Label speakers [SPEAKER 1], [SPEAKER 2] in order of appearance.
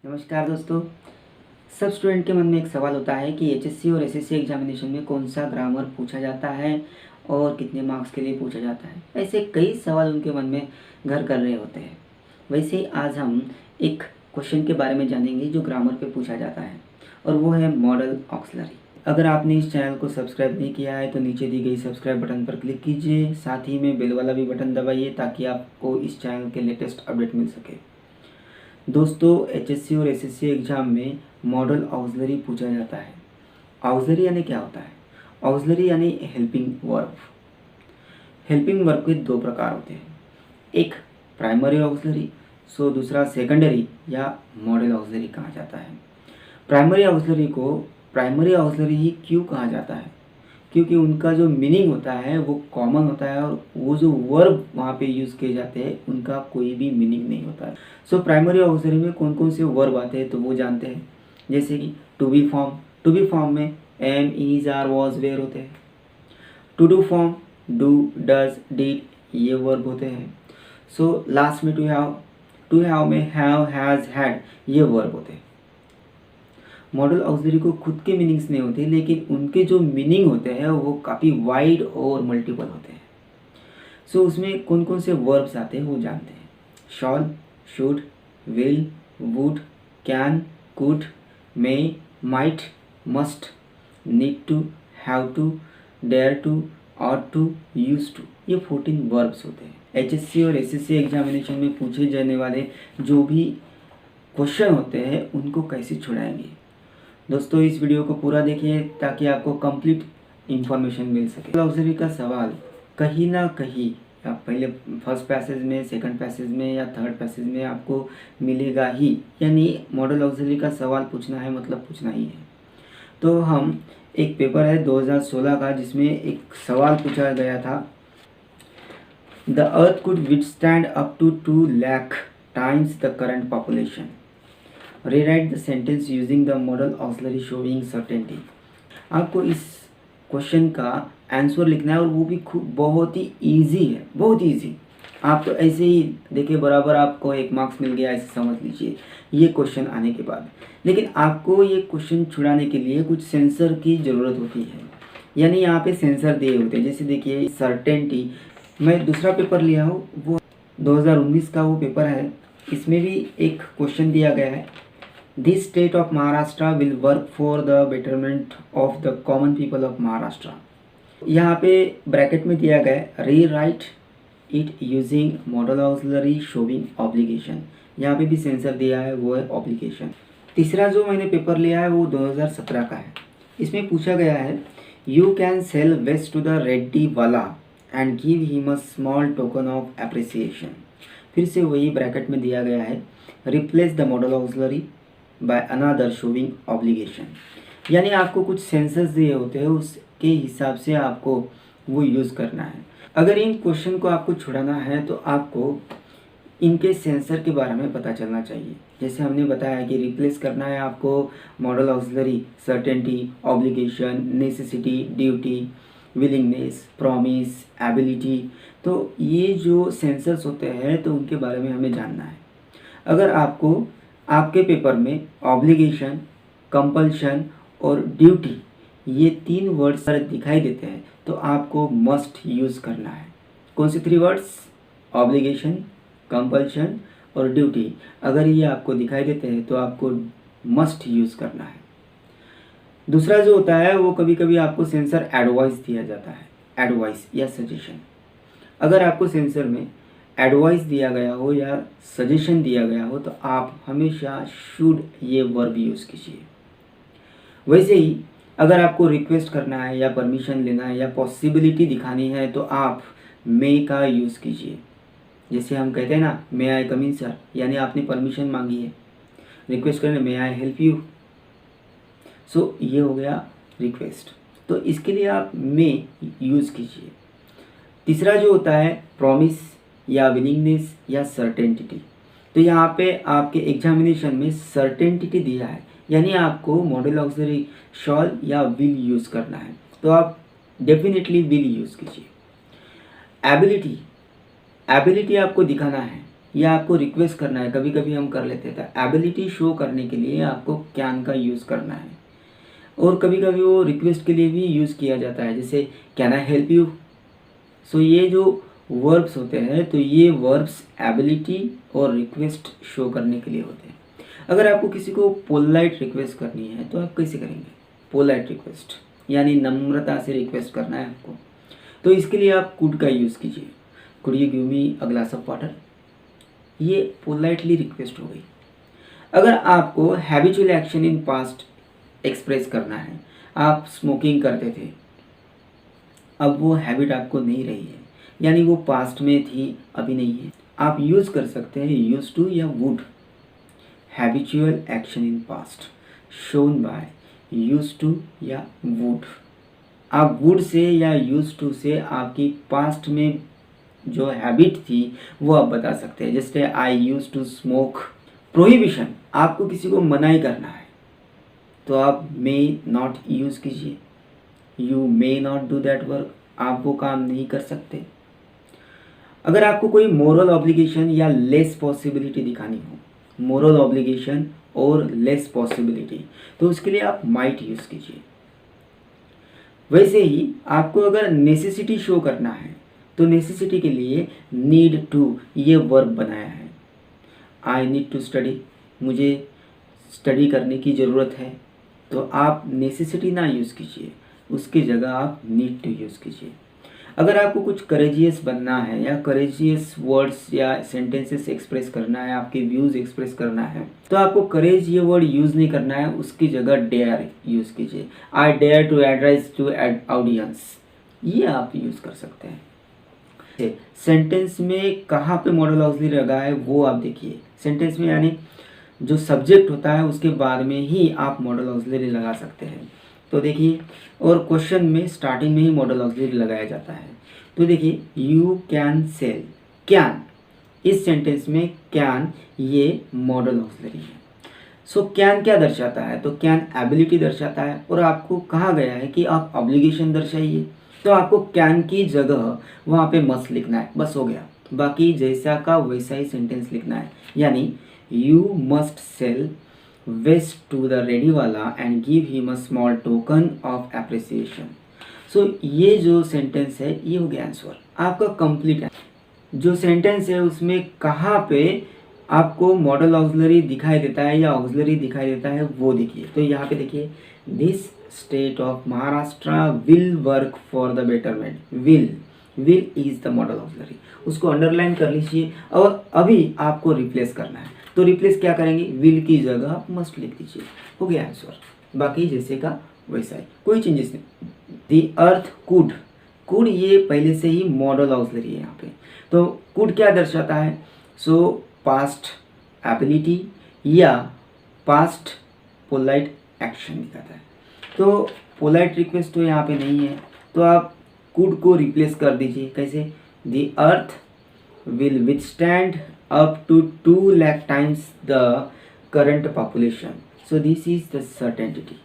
[SPEAKER 1] नमस्कार दोस्तों। सब स्टूडेंट के मन में एक सवाल होता है कि एचएससी और एसएससी एग्जामिनेशन में कौन सा ग्रामर पूछा जाता है और कितने मार्क्स के लिए पूछा जाता है। ऐसे कई सवाल उनके मन में घर कर रहे होते हैं। वैसे ही आज हम एक क्वेश्चन के बारे में जानेंगे जो ग्रामर पे पूछा जाता है और वो है मॉडल ऑक्सिलरी। अगर आपने इस चैनल को सब्सक्राइब नहीं किया है तो नीचे दी गई सब्सक्राइब बटन पर क्लिक कीजिए, साथ ही में बेल वाला भी बटन दबाइए ताकि आपको इस चैनल के लेटेस्ट अपडेट मिल सके। दोस्तों, एचएससी और एसएससी एग्ज़ाम में मॉडल ऑक्सिलरी पूछा जाता है। ऑक्सिलरी यानी क्या होता है? ऑक्सिलरी यानी हेल्पिंग वर्ब। हेल्पिंग वर्ब के दो प्रकार होते हैं, एक प्राइमरी ऑक्सिलरी दूसरा सेकेंडरी या मॉडल ऑक्सिलरी कहा जाता है। प्राइमरी ऑक्सिलरी को प्राइमरी ऑक्सिलरी ही क्यों कहा जाता है? क्योंकि उनका जो मीनिंग होता है वो कॉमन होता है और वो जो वर्ब वहाँ पे यूज़ किए जाते हैं उनका कोई भी मीनिंग नहीं होता है। प्राइमरी ऑक्सिलरी में कौन कौन से वर्ब आते हैं तो वो जानते हैं। जैसे कि टू बी फॉर्म में am is are was were होते हैं। To do form do does did ये वर्ब होते हैं। लास्ट में टू हैव में हैव हैज़ हैड ये वर्ब होते हैं। मॉडल ऑक्सिलरी को खुद के मीनिंग्स नहीं होते, लेकिन उनके जो मीनिंग होते हैं वो काफ़ी वाइड और मल्टीपल होते हैं। उसमें कौन कौन से वर्ब्स आते हैं वो जानते हैं। Shall, should, will, would, can, could, may, might, must, need to, have to, dare to, ought to, use to ये 14 वर्ब्स होते हैं। एचएससी और एसएससी एग्जामिनेशन में पूछे जाने वाले जो भी क्वेश्चन होते हैं उनको कैसे छुड़ाएंगे। दोस्तों, इस वीडियो को पूरा देखिए ताकि आपको कंप्लीट इंफॉर्मेशन मिल सके। ऑक्सिलरी का सवाल कहीं ना कहीं या पहले फर्स्ट पैसेज में, सेकंड पैसेज में या थर्ड पैसेज में आपको मिलेगा ही, यानी मॉडल ऑक्सिलरी का सवाल पूछना है मतलब पूछना ही है। तो हम एक पेपर है 2016 का जिसमें एक सवाल पूछा गया था, the earth could withstand up to 2 lakh times the current population. Rewrite the sentence using the model auxiliary showing certainty। आपको इस क्वेश्चन का आंसर लिखना है और वो भी बहुत ही ईजी है, बहुत ईजी। आप तो ऐसे ही देखिए बराबर आपको 1 मार्क्स मिल गया ऐसे समझ लीजिए ये क्वेश्चन आने के बाद। लेकिन आपको ये क्वेश्चन छुड़ाने के लिए कुछ सेंसर की ज़रूरत होती है, यानी यहाँ पे सेंसर दिए होते हैं। जैसे देखिए सर्टेनिटी, मैं दूसरा पेपर लिया हूँ वो 2019 का वो पेपर है, इसमें भी एक क्वेश्चन दिया गया है, This state of Maharashtra will work for the betterment of the common people of Maharashtra। यहाँ पे ब्रैकेट में दिया गया है rewrite it using model auxiliary showing obligation. यहाँ पे भी सेंसर दिया है वो है ऑब्लिगेशन। तीसरा जो मैंने पेपर लिया है वो 2017 का है। इसमें पूछा गया है you can sell waste to the रेड्डी वाला and give him a small token of appreciation. फिर से वही ब्रैकेट में दिया गया है replace the modal auxiliary by another showing obligation. यानी आपको कुछ सेंसर्स दिए होते हैं उसके हिसाब से आपको वो यूज़ करना है। अगर इन क्वेश्चन को आपको छुड़ाना है तो आपको इनके सेंसर के बारे में पता चलना चाहिए। जैसे हमने बताया कि रिप्लेस करना है आपको model auxiliary certainty, obligation, necessity, duty, willingness, promise, ability. तो ये जो सेंसर्स होते हैं तो उनके बारे में हमें जानना है। अगर आपको आपके पेपर में ऑब्लिगेशन, कंपल्शन और ड्यूटी ये 3 वर्ड्स दिखाई देते हैं तो आपको मस्ट यूज़ करना है। कौन से 3 वर्ड्स? ऑब्लिगेशन, कंपल्शन और ड्यूटी। अगर ये आपको दिखाई देते हैं तो आपको मस्ट यूज़ करना है। दूसरा जो होता है वो कभी कभी आपको सेंसर एडवाइस दिया जाता है, एडवाइस या सजेशन। अगर आपको सेंसर में एडवाइस दिया गया हो या सजेशन दिया गया हो तो आप हमेशा शुड ये वर्ब यूज़ कीजिए। वैसे ही अगर आपको रिक्वेस्ट करना है या परमिशन लेना है या पॉसिबिलिटी दिखानी है तो आप मे का यूज़ कीजिए। जैसे हम कहते हैं ना, मे आई कम इन सर, यानी आपने परमिशन मांगी है। रिक्वेस्ट करने मे आई हेल्प यू, ये हो गया रिक्वेस्ट। तो इसके लिए आप मे यूज़ कीजिए। तीसरा जो होता है प्रॉमिस या विलिंगनेस या सर्टेनिटी। तो यहाँ पे आपके एग्जामिनेशन में सर्टेनिटी दिया है, यानी आपको मॉडल ऑक्सिलरी शॉल या विल यूज़ करना है तो आप डेफिनेटली विल यूज़ कीजिए। एबिलिटी आपको दिखाना है, या आपको रिक्वेस्ट करना है, कभी कभी हम कर लेते हैं, तो एबिलिटी शो करने के लिए आपको कैन का यूज़ करना है। और कभी कभी वो रिक्वेस्ट के लिए भी यूज़ किया जाता है, जैसे कैन आई हेल्प यू। सो ये जो वर्ब्स होते हैं, तो ये वर्ब्स एबिलिटी और रिक्वेस्ट शो करने के लिए होते हैं। अगर आपको किसी को पोलाइट रिक्वेस्ट करनी है तो आप कैसे करेंगे? पोलाइट रिक्वेस्ट यानी नम्रता से रिक्वेस्ट करना है आपको, तो इसके लिए आप कुड का यूज़ कीजिए। Could you give me a glass of water, ये पोलाइटली रिक्वेस्ट हो गई। अगर आपको habitual action in past express करना है, आप स्मोकिंग करते थे, अब वो हैबिट आपको नहीं रही है, यानी वो पास्ट में थी अभी नहीं है, आप यूज़ कर सकते हैं यूज टू या would. Habitual action in past shown by use to या वुड। आप वुड से या यूज टू से आपकी पास्ट में जो हैबिट थी वो आप बता सकते हैं, जैसे आई यूज टू स्मोक। प्रोहिबिशन, आपको किसी को मनाही करना है तो आप मे नॉट यूज़ कीजिए, you may not do that work, आप वो काम नहीं कर सकते। अगर आपको कोई मोरल ऑब्लिगेशन या लेस पॉसिबिलिटी दिखानी हो, मोरल ऑब्लिगेशन और लेस पॉसिबिलिटी, तो उसके लिए आप माइट यूज़ कीजिए। वैसे ही आपको अगर नेसेसिटी शो करना है तो नेसेसिटी के लिए नीड टू ये वर्ब बनाया है। आई नीड टू स्टडी, मुझे स्टडी करने की ज़रूरत है, तो आप नेसेसिटी ना यूज़ कीजिए, उसकी जगह आप नीड टू यूज़ कीजिए। अगर आपको कुछ करेजियस बनना है या करेजियस वर्ड्स या सेंटेंसेस एक्सप्रेस करना है, आपके व्यूज़ एक्सप्रेस करना है, तो आपको करेज ये वर्ड यूज़ नहीं करना है, उसकी जगह डेयर यूज़ कीजिए। I dare to address to audience, ये आप यूज़ कर सकते हैं। सेंटेंस में कहाँ पे मॉडल ऑक्सिलरी लगा है वो आप देखिए। सेंटेंस में यानी जो सब्जेक्ट होता है उसके बाद में ही आप मॉडल ऑक्सिलरी लगा सकते हैं। तो देखिए, और क्वेश्चन में स्टार्टिंग में ही मॉडल ऑक्सिलरी लगाया जाता है। तो देखिए, यू कैन सेल, कैन, इस सेंटेंस में कैन ये मॉडल ऑक्सिलरी है। सो कैन क्या दर्शाता है? तो कैन एबिलिटी दर्शाता है, और आपको कहा गया है कि आप ऑब्लिगेशन दर्शाइए, तो आपको कैन की जगह वहाँ पे मस्ट लिखना है, बस हो गया। बाकी जैसा का वैसा ही सेंटेंस लिखना है, यानी you must sell waste to the रेडी वाला and give him a small token of appreciation. So ये जो सेंटेंस है ये हो गया आंसर आपका कंप्लीट है। जो सेंटेंस है उसमें कहाँ पे आपको मॉडल ऑक्सिलरी दिखाई देता है या ऑक्सिलरी दिखाई देता है वो देखिए। तो यहाँ पे देखिए, this state of Maharashtra will work for the betterment, will is the modal auxiliary, उसको अंडरलाइन कर लीजिए। और अभी आपको रिप्लेस करना है, तो रिप्लेस क्या करेंगे? विल की जगह आप मस्ट लिख दीजिए, हो गया आंसर। बाकी जैसे का वैसा ही, कोई चेंजेस नहीं। दी अर्थ कुड, कुड ये पहले से ही मॉडल ऑक्सिलरी है यहाँ पे। तो कुड क्या दर्शाता है? सो पास्ट एबिलिटी या पास्ट पोलाइट एक्शन दिखाता है। तो पोलाइट रिक्वेस्ट तो यहाँ पे नहीं है, तो आप कुड को रिप्लेस कर दीजिए। कैसे? The earth will withstand up to 2 lakh times the current population. So this is the certainty.